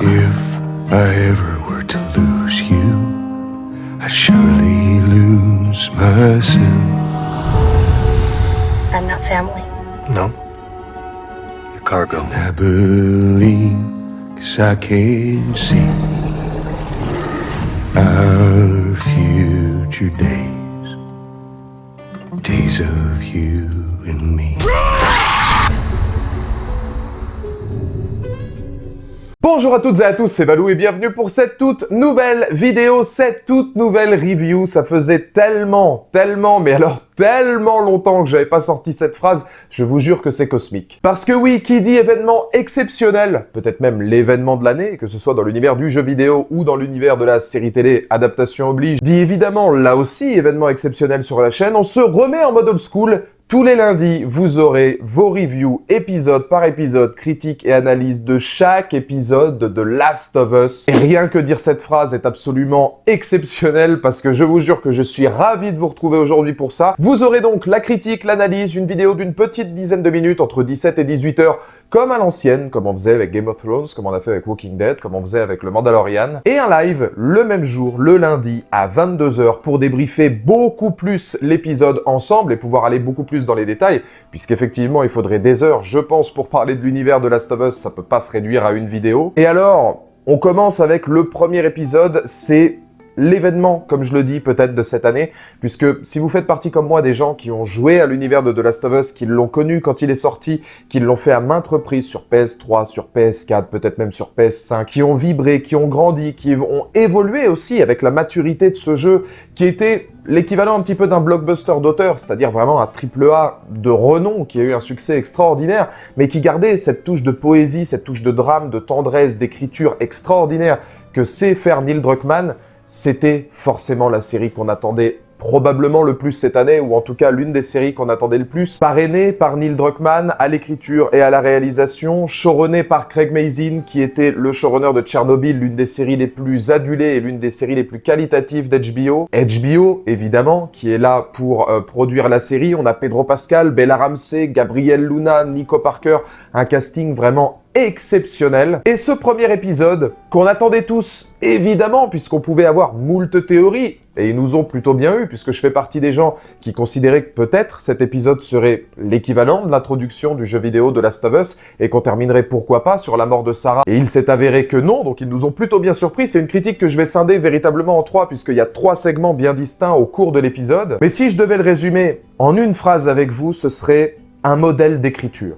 If I ever were to lose you, I'd surely lose myself. I'm not family. No. Your cargo. And I believe, 'cause I can see our future days. Days of you and me. Bonjour à toutes et à tous, c'est Valou et bienvenue pour cette toute nouvelle vidéo, cette toute nouvelle review. Ça faisait tellement longtemps que j'avais pas sorti cette phrase, je vous jure que c'est cosmique. Parce que oui, qui dit événement exceptionnel, peut-être même l'événement de l'année, que ce soit dans l'univers du jeu vidéo ou dans l'univers de la série télé, adaptation oblige, dit évidemment là aussi événement exceptionnel sur la chaîne, on se remet en mode old school. Tous les lundis, vous aurez vos reviews, épisode par épisode, critiques et analyses de chaque épisode de The Last of Us. Et rien que dire cette phrase est absolument exceptionnel parce que je vous jure que je suis ravi de vous retrouver aujourd'hui pour ça. Vous aurez donc la critique, l'analyse, une vidéo d'une petite dizaine de minutes, entre 17 et 18 heures, comme à l'ancienne, comme on faisait avec Game of Thrones, comme on a fait avec Walking Dead, comme on faisait avec le Mandalorian. Et un live le même jour, le lundi, à 22 heures, pour débriefer beaucoup plus l'épisode ensemble et pouvoir aller beaucoup plus dans les détails, puisqu'effectivement, il faudrait des heures, je pense, pour parler de l'univers de Last of Us, ça peut pas se réduire à une vidéo. Et alors, on commence avec le premier épisode, c'est l'événement, comme je le dis, peut-être de cette année, puisque si vous faites partie comme moi des gens qui ont joué à l'univers de The Last of Us, qui l'ont connu quand il est sorti, qui l'ont fait à maintes reprises sur PS3, sur PS4, peut-être même sur PS5, qui ont vibré, qui ont grandi, qui ont évolué aussi avec la maturité de ce jeu, qui était l'équivalent un petit peu d'un blockbuster d'auteur, c'est-à-dire vraiment un AAA de renom qui a eu un succès extraordinaire, mais qui gardait cette touche de poésie, cette touche de drame, de tendresse, d'écriture extraordinaire que sait faire Neil Druckmann. C'était forcément la série qu'on attendait probablement le plus cette année, ou en tout cas l'une des séries qu'on attendait le plus, parrainée par Neil Druckmann à l'écriture et à la réalisation, showrunné par Craig Mazin, qui était le showrunner de Tchernobyl, l'une des séries les plus adulées et l'une des séries les plus qualitatives d'HBO. HBO, évidemment, qui est là pour produire la série. On a Pedro Pascal, Bella Ramsey, Gabriel Luna, Nico Parker, un casting vraiment exceptionnel. Et ce premier épisode, qu'on attendait tous, évidemment, puisqu'on pouvait avoir moult théories, et ils nous ont plutôt bien eu, puisque je fais partie des gens qui considéraient que peut-être cet épisode serait l'équivalent de l'introduction du jeu vidéo de Last of Us, et qu'on terminerait pourquoi pas sur la mort de Sarah. Et il s'est avéré que non, donc ils nous ont plutôt bien surpris. C'est une critique que je vais scinder véritablement en trois, puisqu'il y a 3 segments bien distincts au cours de l'épisode. Mais si je devais le résumer en une phrase avec vous, ce serait un modèle d'écriture.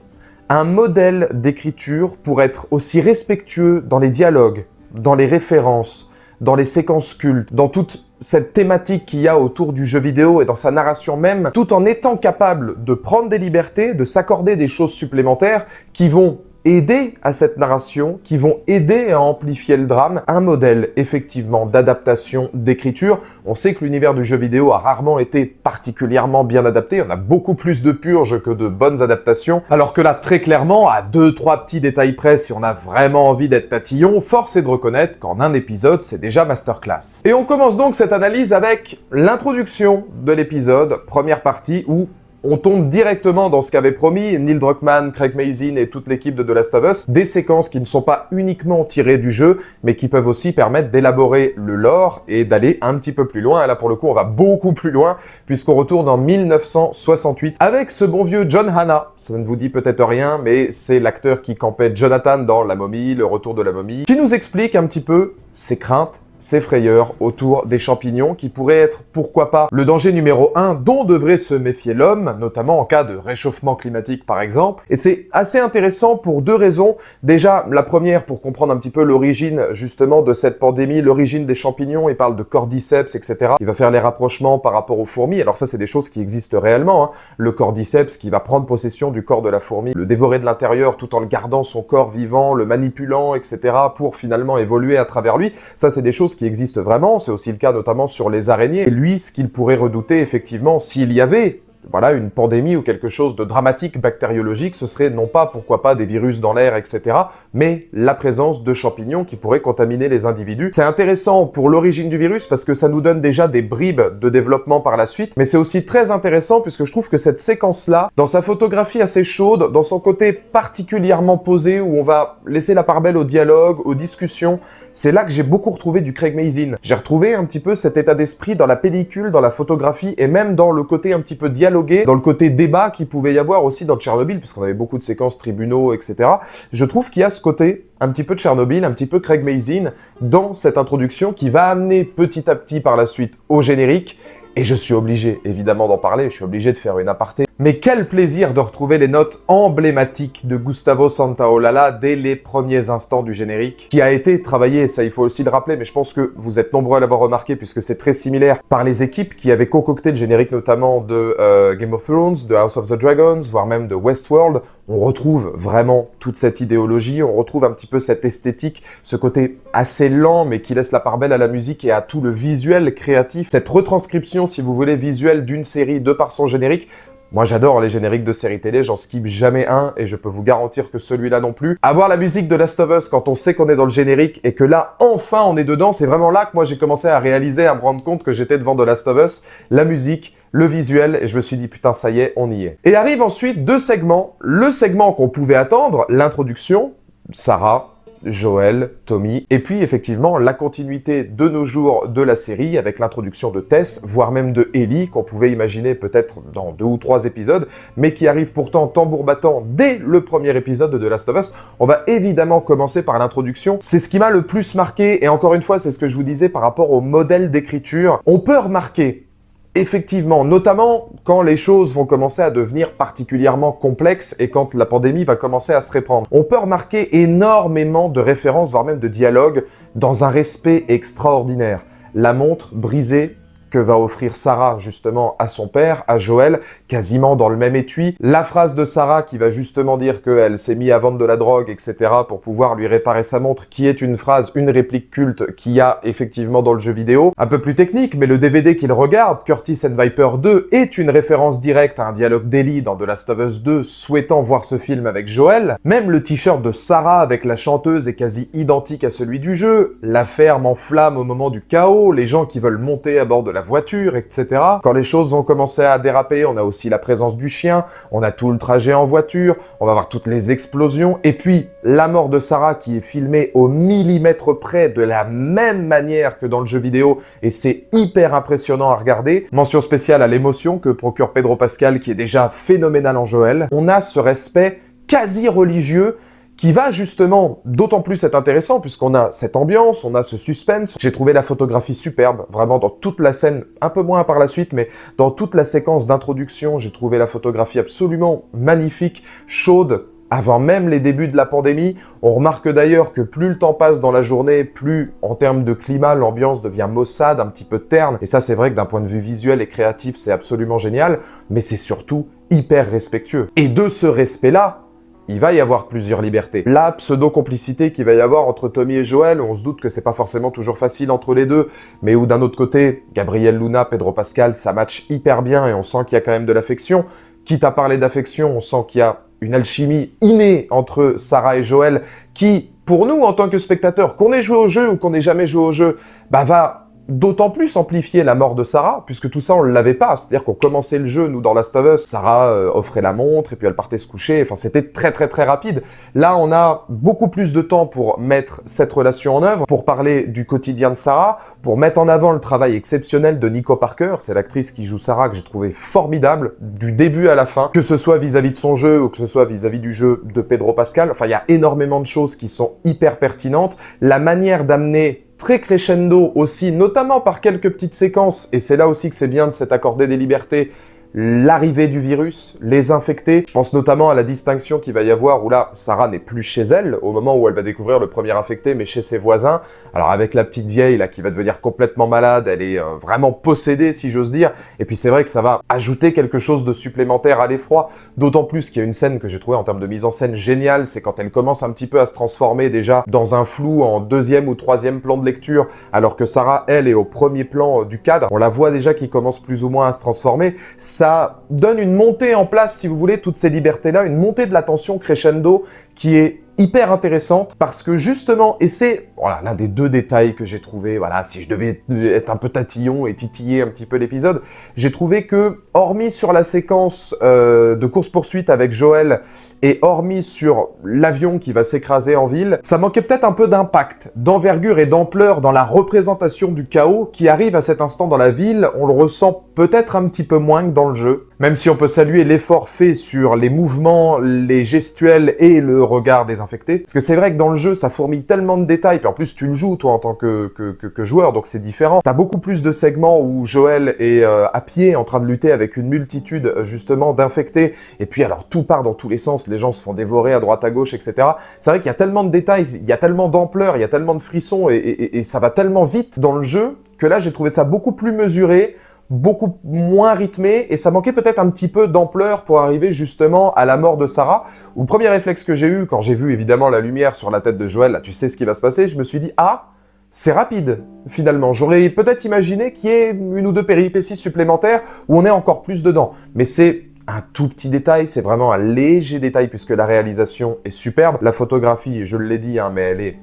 Un modèle d'écriture pour être aussi respectueux dans les dialogues, dans les références, dans les séquences cultes, dans toute cette thématique qu'il y a autour du jeu vidéo et dans sa narration même, tout en étant capable de prendre des libertés, de s'accorder des choses supplémentaires qui vont aider à cette narration, qui vont aider à amplifier le drame, un modèle effectivement d'adaptation, d'écriture. On sait que l'univers du jeu vidéo a rarement été particulièrement bien adapté, on a beaucoup plus de purges que de bonnes adaptations, alors que là, très clairement, à 2-3 petits détails près, si on a vraiment envie d'être tatillon, force est de reconnaître qu'en un épisode, c'est déjà masterclass. Et on commence donc cette analyse avec l'introduction de l'épisode, première partie, où on tombe directement dans ce qu'avait promis Neil Druckmann, Craig Mazin et toute l'équipe de The Last of Us, des séquences qui ne sont pas uniquement tirées du jeu, mais qui peuvent aussi permettre d'élaborer le lore et d'aller un petit peu plus loin. Et là, pour le coup, on va beaucoup plus loin, puisqu'on retourne en 1968 avec ce bon vieux John Hannah. Ça ne vous dit peut-être rien, mais c'est l'acteur qui campait Jonathan dans La Momie, Le Retour de la Momie, qui nous explique un petit peu ses craintes, ses frayeurs autour des champignons qui pourraient être, pourquoi pas, le danger numéro 1 dont devrait se méfier l'homme, notamment en cas de réchauffement climatique par exemple. Et c'est assez intéressant pour 2 raisons. Déjà, la première, pour comprendre un petit peu l'origine justement de cette pandémie, l'origine des champignons, il parle de cordyceps, etc. Il va faire les rapprochements par rapport aux fourmis. Alors ça, c'est des choses qui existent réellement, hein. Le cordyceps qui va prendre possession du corps de la fourmi, le dévorer de l'intérieur tout en le gardant son corps vivant, le manipulant, etc. pour finalement évoluer à travers lui. Ça, c'est des choses qui existent vraiment, c'est aussi le cas notamment sur les araignées. Et lui, ce qu'il pourrait redouter effectivement, s'il y avait voilà, une pandémie ou quelque chose de dramatique bactériologique, ce serait non pas, pourquoi pas, des virus dans l'air, etc., mais la présence de champignons qui pourraient contaminer les individus. C'est intéressant pour l'origine du virus parce que ça nous donne déjà des bribes de développement par la suite, mais c'est aussi très intéressant puisque je trouve que cette séquence-là, dans sa photographie assez chaude, dans son côté particulièrement posé où on va laisser la part belle au dialogue, aux discussions, c'est là que j'ai beaucoup retrouvé du Craig Mazin. J'ai retrouvé un petit peu cet état d'esprit dans la pellicule, dans la photographie et même dans le côté un petit peu dialogué, dans le côté débat qu'il pouvait y avoir aussi dans Tchernobyl, puisqu'on avait beaucoup de séquences tribunaux, etc. Je trouve qu'il y a ce côté un petit peu de Tchernobyl, un petit peu Craig Mazin dans cette introduction qui va amener petit à petit par la suite au générique. Et je suis obligé, évidemment, d'en parler, je suis obligé de faire une aparté. Mais quel plaisir de retrouver les notes emblématiques de Gustavo Santaolalla dès les premiers instants du générique, qui a été travaillé, ça il faut aussi le rappeler, mais je pense que vous êtes nombreux à l'avoir remarqué puisque c'est très similaire, par les équipes qui avaient concocté le générique notamment de Game of Thrones, de House of the Dragons, voire même de Westworld. On retrouve vraiment toute cette idéologie, on retrouve un petit peu cette esthétique, ce côté assez lent mais qui laisse la part belle à la musique et à tout le visuel créatif, cette retranscription, si vous voulez, visuelle d'une série de par son générique. Moi, j'adore les génériques de séries télé, j'en skip jamais un, et je peux vous garantir que celui-là non plus. Avoir la musique de Last of Us quand on sait qu'on est dans le générique, et que là, enfin, on est dedans, c'est vraiment là que moi, j'ai commencé à réaliser, à me rendre compte que j'étais devant The Last of Us, la musique, le visuel, et je me suis dit, putain, ça y est, on y est. Et arrive ensuite deux segments. Le segment qu'on pouvait attendre, l'introduction, Sarah, Joel, Tommy, et puis effectivement la continuité de nos jours de la série avec l'introduction de Tess, voire même de Ellie, qu'on pouvait imaginer peut-être dans 2 ou 3 épisodes, mais qui arrive pourtant tambour battant dès le premier épisode de The Last of Us. On va évidemment commencer par l'introduction. C'est ce qui m'a le plus marqué, et encore une fois, c'est ce que je vous disais par rapport au modèle d'écriture. On peut remarquer effectivement, notamment quand les choses vont commencer à devenir particulièrement complexes et quand la pandémie va commencer à se répandre. On peut remarquer énormément de références, voire même de dialogues, dans un respect extraordinaire. La montre brisée que va offrir Sarah justement à son père, à Joel, quasiment dans le même étui. La phrase de Sarah qui va justement dire qu'elle s'est mise à vendre de la drogue, etc. pour pouvoir lui réparer sa montre, qui est une phrase, une réplique culte qu'il y a effectivement dans le jeu vidéo. Un peu plus technique, mais le DVD qu'il regarde, Curtis and Viper 2, est une référence directe à un dialogue d'Ellie dans The Last of Us 2, souhaitant voir ce film avec Joel. Même le t-shirt de Sarah avec la chanteuse est quasi identique à celui du jeu. La ferme en flammes au moment du chaos, les gens qui veulent monter à bord de la voiture, etc. Quand les choses vont commencer à déraper, on a aussi la présence du chien, on a tout le trajet en voiture, on va voir toutes les explosions, et puis la mort de Sarah qui est filmée au millimètre près de la même manière que dans le jeu vidéo, et c'est hyper impressionnant à regarder. Mention spéciale à l'émotion que procure Pedro Pascal, qui est déjà phénoménal en Joel. On a ce respect quasi religieux qui va justement d'autant plus être intéressant puisqu'on a cette ambiance, on a ce suspense. J'ai trouvé la photographie superbe, vraiment dans toute la scène, un peu moins par la suite, mais dans toute la séquence d'introduction, j'ai trouvé la photographie absolument magnifique, chaude, avant même les débuts de la pandémie. On remarque d'ailleurs que plus le temps passe dans la journée, plus en termes de climat, l'ambiance devient maussade, un petit peu terne. Et ça, c'est vrai que d'un point de vue visuel et créatif, c'est absolument génial, mais c'est surtout hyper respectueux. Et de ce respect-là, il va y avoir plusieurs libertés. La pseudo-complicité qu'il va y avoir entre Tommy et Joel, on se doute que c'est pas forcément toujours facile entre les deux, mais où d'un autre côté, Gabriel Luna, Pedro Pascal, ça match hyper bien et on sent qu'il y a quand même de l'affection. Quitte à parler d'affection, on sent qu'il y a une alchimie innée entre Sarah et Joel qui, pour nous en tant que spectateurs, qu'on ait joué au jeu ou qu'on n'ait jamais joué au jeu, va d'autant plus amplifier la mort de Sarah, puisque tout ça on ne l'avait pas, c'est-à-dire qu'on commençait le jeu, nous dans Last of Us, Sarah offrait la montre et puis elle partait se coucher, enfin c'était très rapide. Là on a beaucoup plus de temps pour mettre cette relation en œuvre, pour parler du quotidien de Sarah, pour mettre en avant le travail exceptionnel de Nico Parker, c'est l'actrice qui joue Sarah que j'ai trouvé formidable, du début à la fin, que ce soit vis-à-vis de son jeu ou que ce soit vis-à-vis du jeu de Pedro Pascal, enfin il y a énormément de choses qui sont hyper pertinentes, la manière d'amener très crescendo aussi, notamment par quelques petites séquences, et c'est là aussi que c'est bien de s'être accordé des libertés, l'arrivée du virus, les infectés. Je pense notamment à la distinction qu'il va y avoir où là, Sarah n'est plus chez elle, au moment où elle va découvrir le premier infecté, mais chez ses voisins. Alors avec la petite vieille là qui va devenir complètement malade, elle est vraiment possédée si j'ose dire, et puis c'est vrai que ça va ajouter quelque chose de supplémentaire à l'effroi, d'autant plus qu'il y a une scène que j'ai trouvée en termes de mise en scène géniale, c'est quand elle commence un petit peu à se transformer déjà dans un flou en 2e ou 3e plan de lecture, alors que Sarah, elle, est au premier plan du cadre. On la voit déjà qui commence plus ou moins à se transformer. ça donne une montée en place, si vous voulez, toutes ces libertés-là, une montée de la tension crescendo qui est hyper intéressante parce que justement, et c'est voilà, l'un des deux détails que j'ai trouvé, voilà, si je devais être un peu tatillon et titiller un petit peu l'épisode, j'ai trouvé que, hormis sur la séquence de course-poursuite avec Joel et hormis sur l'avion qui va s'écraser en ville, ça manquait peut-être un peu d'impact, d'envergure et d'ampleur dans la représentation du chaos qui arrive à cet instant dans la ville. On le ressent peut-être un petit peu moins que dans le jeu, même si on peut saluer l'effort fait sur les mouvements, les gestuels et le regard désinfecté. Parce que c'est vrai que dans le jeu, ça fourmille tellement de détails, puis en plus tu le joues toi en tant que joueur, donc c'est différent. T'as beaucoup plus de segments où Joel est à pied en train de lutter avec une multitude justement d'infectés, et puis alors tout part dans tous les sens, les gens se font dévorer à droite à gauche, etc. C'est vrai qu'il y a tellement de détails, il y a tellement d'ampleur, il y a tellement de frissons, et ça va tellement vite dans le jeu, que là j'ai trouvé ça beaucoup plus mesuré, beaucoup moins rythmé, et ça manquait peut-être un petit peu d'ampleur pour arriver justement à la mort de Sarah, où le premier réflexe que j'ai eu, quand j'ai vu évidemment la lumière sur la tête de Joel, là tu sais ce qui va se passer, je me suis dit « Ah, c'est rapide, finalement. » J'aurais peut-être imaginé qu'il y ait une ou deux péripéties supplémentaires où on est encore plus dedans. Mais c'est un tout petit détail, c'est vraiment un léger détail puisque la réalisation est superbe. La photographie, je l'ai dit, mais elle est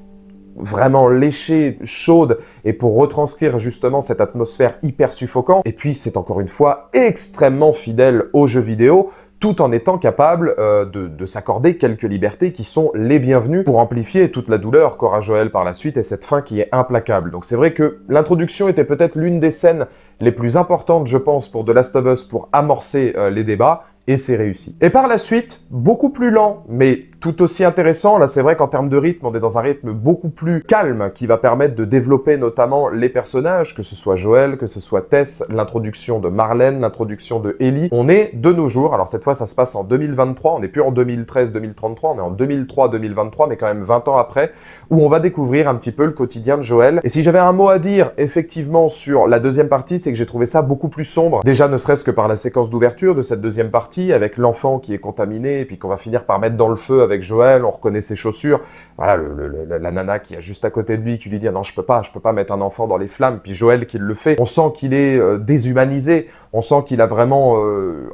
vraiment léchée, chaude, et pour retranscrire justement cette atmosphère hyper suffocante. Et puis c'est encore une fois extrêmement fidèle au jeu vidéo, tout en étant capable de s'accorder quelques libertés qui sont les bienvenues pour amplifier toute la douleur qu'aura Joel par la suite et cette fin qui est implacable. Donc c'est vrai que l'introduction était peut-être l'une des scènes les plus importantes, je pense, pour The Last of Us pour amorcer les débats, et c'est réussi. Et par la suite, beaucoup plus lent, mais tout aussi intéressant. Là, c'est vrai qu'en termes de rythme, on est dans un rythme beaucoup plus calme qui va permettre de développer notamment les personnages, que ce soit Joel, que ce soit Tess, l'introduction de Marlène, l'introduction de Ellie. On est de nos jours, alors cette fois ça se passe en 2023, on n'est plus en 2013-2033, on est en 2003-2023, mais quand même 20 ans après, où on va découvrir un petit peu le quotidien de Joel. Et si j'avais un mot à dire, effectivement, sur la deuxième partie, c'est que j'ai trouvé ça beaucoup plus sombre. Déjà, ne serait-ce que par la séquence d'ouverture de cette deuxième partie, avec l'enfant qui est contaminé, et puis qu'on va finir par mettre dans le feu avec Joel, on reconnaît ses chaussures, voilà, la nana qui est juste à côté de lui, qui lui dit « Non, je peux pas mettre un enfant dans les flammes », puis Joel qui le fait. On sent qu'il est déshumanisé, on sent qu'il a vraiment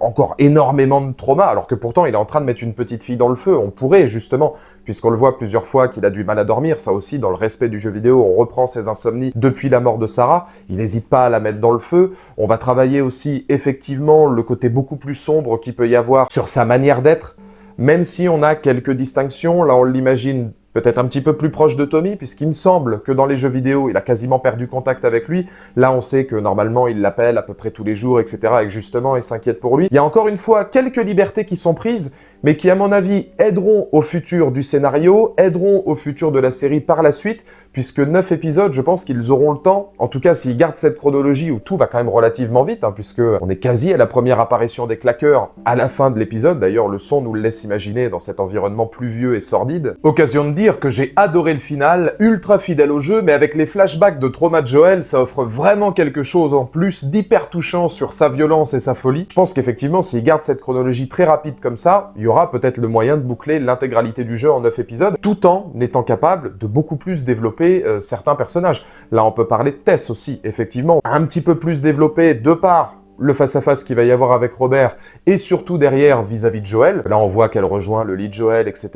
encore énormément de trauma, alors que pourtant il est en train de mettre une petite fille dans le feu. On pourrait justement, puisqu'on le voit plusieurs fois qu'il a du mal à dormir, ça aussi dans le respect du jeu vidéo, on reprend ses insomnies depuis la mort de Sarah, il n'hésite pas à la mettre dans le feu. On va travailler aussi effectivement le côté beaucoup plus sombre qu'il peut y avoir sur sa manière d'être, même si on a quelques distinctions. Là on l'imagine peut-être un petit peu plus proche de Tommy, puisqu'il me semble que dans les jeux vidéo, il a quasiment perdu contact avec lui. Là, on sait que normalement, il l'appelle à peu près tous les jours, etc. et que justement, il s'inquiète pour lui. Il y a encore une fois quelques libertés qui sont prises, mais qui, à mon avis, aideront au futur du scénario, aideront au futur de la série par la suite, puisque 9 épisodes, je pense qu'ils auront le temps, en tout cas s'ils gardent cette chronologie où tout va quand même relativement vite, puisque on est quasi à la première apparition des claqueurs à la fin de l'épisode. D'ailleurs, le son nous le laisse imaginer dans cet environnement pluvieux et sordide. Occasion de dire que j'ai adoré le final, ultra fidèle au jeu, mais avec les flashbacks de trauma de Joel, ça offre vraiment quelque chose en plus d'hyper touchant sur sa violence et sa folie. Je pense qu'effectivement, s'ils gardent cette chronologie très rapide comme ça, il y aura peut-être le moyen de boucler l'intégralité du jeu en 9 épisodes, tout en étant capable de beaucoup plus développer certains personnages. Là, on peut parler de Tess aussi, effectivement, un petit peu plus développé de par le face-à-face qu'il va y avoir avec Robert, et surtout derrière vis-à-vis de Joel. Là, on voit qu'elle rejoint le lit de Joel, etc.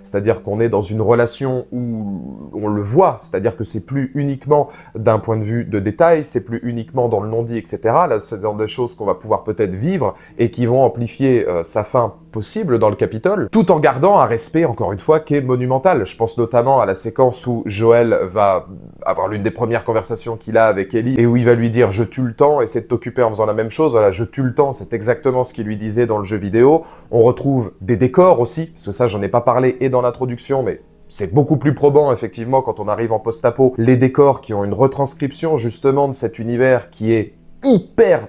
C'est-à-dire qu'on est dans une relation où on le voit, c'est-à-dire que c'est plus uniquement d'un point de vue de détail, c'est plus uniquement dans le non-dit, etc. Là, c'est genre de choses qu'on va pouvoir peut-être vivre et qui vont amplifier sa fin possible dans le Capitole, tout en gardant un respect, encore une fois, qui est monumental. Je pense notamment à la séquence où Joel va avoir l'une des premières conversations qu'il a avec Ellie, et où il va lui dire « Je tue le temps, essaie de t'occuper en faisant la même chose ». Voilà, « Je tue le temps », c'est exactement ce qu'il lui disait dans le jeu vidéo. On retrouve des décors aussi, parce que ça, j'en ai pas parlé et dans l'introduction, mais c'est beaucoup plus probant, effectivement, quand on arrive en post-apo. Les décors qui ont une retranscription, justement, de cet univers qui est hyper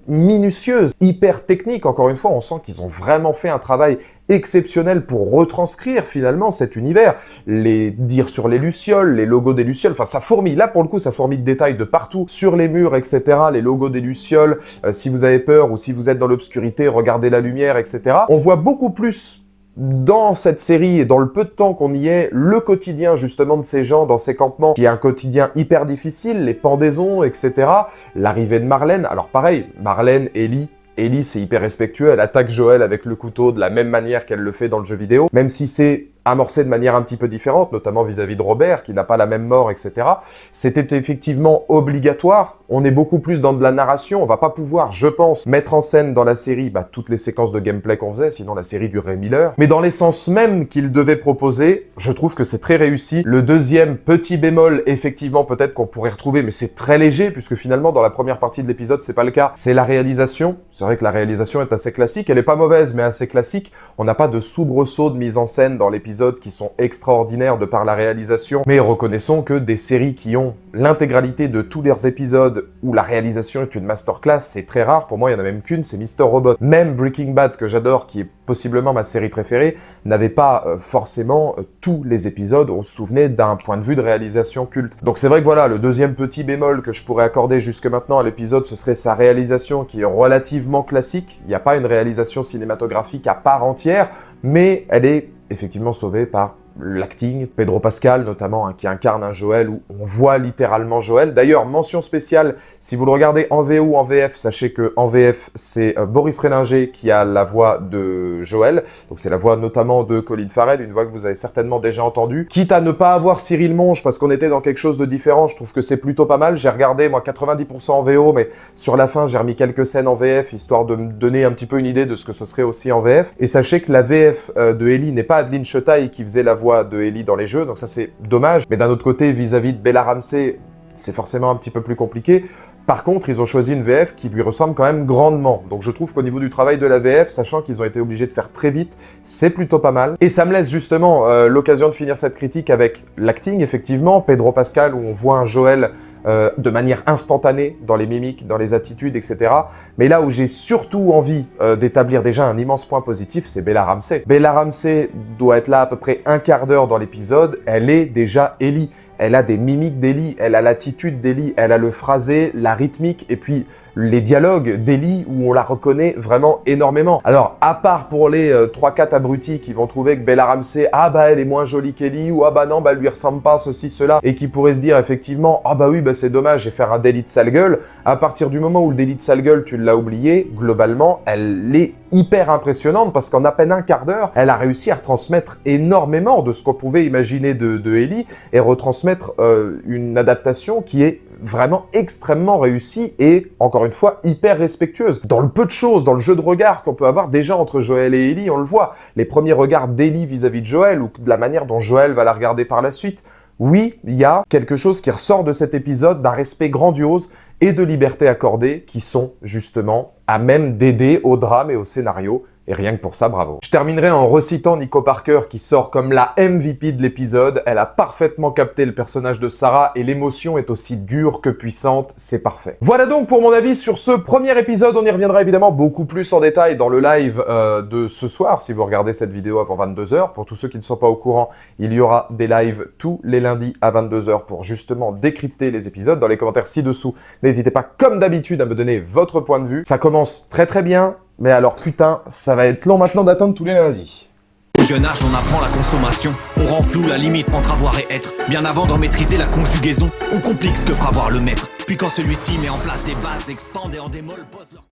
minutieuse, hyper technique. Encore une fois, on sent qu'ils ont vraiment fait un travail exceptionnel pour retranscrire finalement cet univers. Les dires sur les lucioles, les logos des lucioles, enfin ça fourmille. Là pour le coup, ça fourmille de détails de partout, sur les murs, etc. Les logos des lucioles, si vous avez peur ou si vous êtes dans l'obscurité, regardez la lumière, etc. On voit beaucoup plus dans cette série et dans le peu de temps qu'on y est, le quotidien justement de ces gens dans ces campements, qui est un quotidien hyper difficile, les pendaisons, etc. L'arrivée de Marlène, alors pareil, Marlène, Ellie, Ellie, c'est hyper respectueux, elle attaque Joel avec le couteau de la même manière qu'elle le fait dans le jeu vidéo, même si c'est amorcé de manière un petit peu différente, notamment vis-à-vis de Robert, qui n'a pas la même mort, etc. C'était effectivement obligatoire. On est beaucoup plus dans de la narration. On va pas pouvoir, je pense, mettre en scène dans la série toutes les séquences de gameplay qu'on faisait, sinon la série durerait 1000 heures. Mais dans l'essence même qu'il devait proposer, je trouve que c'est très réussi. Le deuxième petit bémol, effectivement, peut-être qu'on pourrait retrouver, mais c'est très léger, puisque finalement, dans la première partie de l'épisode, c'est pas le cas. C'est la réalisation. C'est vrai que la réalisation est assez classique. Elle est pas mauvaise, mais assez classique. On n'a pas de soubresauts de mise en scène dans l'épisode qui sont extraordinaires de par la réalisation, mais reconnaissons que des séries qui ont l'intégralité de tous leurs épisodes où la réalisation est une masterclass, c'est très rare. Pour moi, il y en a même qu'une, c'est Mr. Robot. Même Breaking Bad, que j'adore, qui est possiblement ma série préférée, n'avait pas forcément tous les épisodes, on se souvenait d'un point de vue de réalisation culte. Donc c'est vrai que voilà, le deuxième petit bémol que je pourrais accorder jusque maintenant à l'épisode, ce serait sa réalisation qui est relativement classique. Il n'y a pas une réalisation cinématographique à part entière, mais elle est effectivement sauvé par l'acting, Pedro Pascal notamment, qui incarne un Joel où on voit littéralement Joel. D'ailleurs, mention spéciale, si vous le regardez en VO ou en VF, sachez que en VF, c'est Boris Rélinger qui a la voix de Joel, donc c'est la voix notamment de Colin Farrell, une voix que vous avez certainement déjà entendue. Quitte à ne pas avoir Cyril Monge, parce qu'on était dans quelque chose de différent, je trouve que c'est plutôt pas mal. J'ai regardé, moi, 90% en VO, mais sur la fin, j'ai remis quelques scènes en VF, histoire de me donner un petit peu une idée de ce que ce serait aussi en VF. Et sachez que la VF de Ellie n'est pas Adeline Chetaille qui faisait la voix de Ellie dans les jeux, donc ça c'est dommage. Mais d'un autre côté, vis-à-vis de Bella Ramsey, c'est forcément un petit peu plus compliqué. Par contre, ils ont choisi une VF qui lui ressemble quand même grandement. Donc je trouve qu'au niveau du travail de la VF, sachant qu'ils ont été obligés de faire très vite, c'est plutôt pas mal. Et ça me laisse justement l'occasion de finir cette critique avec l'acting, effectivement. Pedro Pascal, où on voit un Joel de manière instantanée dans les mimiques, dans les attitudes, etc. Mais là où j'ai surtout envie d'établir déjà un immense point positif, c'est Bella Ramsey. Bella Ramsey doit être là à peu près un quart d'heure dans l'épisode, elle est déjà Ellie. Elle a des mimiques d'Ellie, elle a l'attitude d'Ellie, elle a le phrasé, la rythmique, et puis les dialogues d'Ellie où on la reconnaît vraiment énormément. Alors, à part pour les 3-4 abrutis qui vont trouver que Bella Ramsey, ah bah elle est moins jolie qu'Ellie, ou ah bah non, bah elle lui ressemble pas, ceci, cela, et qui pourraient se dire effectivement, ah bah oui, bah c'est dommage, et faire un délit de sale gueule. À partir du moment où le délit de sale gueule, tu l'as oublié, globalement, elle est hyper impressionnante parce qu'en à peine un quart d'heure, elle a réussi à retransmettre énormément de ce qu'on pouvait imaginer de Ellie et retransmettre une adaptation qui est vraiment extrêmement réussie et, encore une fois, hyper respectueuse. Dans le peu de choses, dans le jeu de regard qu'on peut avoir déjà entre Joel et Ellie, on le voit. Les premiers regards d'Ellie vis-à-vis de Joel ou de la manière dont Joel va la regarder par la suite. Oui, il y a quelque chose qui ressort de cet épisode, d'un respect grandiose et de liberté accordée qui sont justement à même d'aider au drame et au scénario. Et rien que pour ça, bravo. Je terminerai en recitant Nico Parker qui sort comme la MVP de l'épisode. Elle a parfaitement capté le personnage de Sarah et l'émotion est aussi dure que puissante, c'est parfait. Voilà donc pour mon avis sur ce premier épisode. On y reviendra évidemment beaucoup plus en détail dans le live de ce soir, si vous regardez cette vidéo avant 22h. Pour tous ceux qui ne sont pas au courant, il y aura des lives tous les lundis à 22h pour justement décrypter les épisodes. Dans les commentaires ci-dessous, n'hésitez pas comme d'habitude à me donner votre point de vue. Ça commence très très bien. Mais alors putain, ça va être long maintenant d'attendre tous les lundis. Au jeune âge, on apprend la consommation. On rend flou la limite entre avoir et être. Bien avant d'en maîtriser la conjugaison, on complique ce que fera voir le maître. Puis quand celui-ci met en place des bases, expande et en démol, pose leur...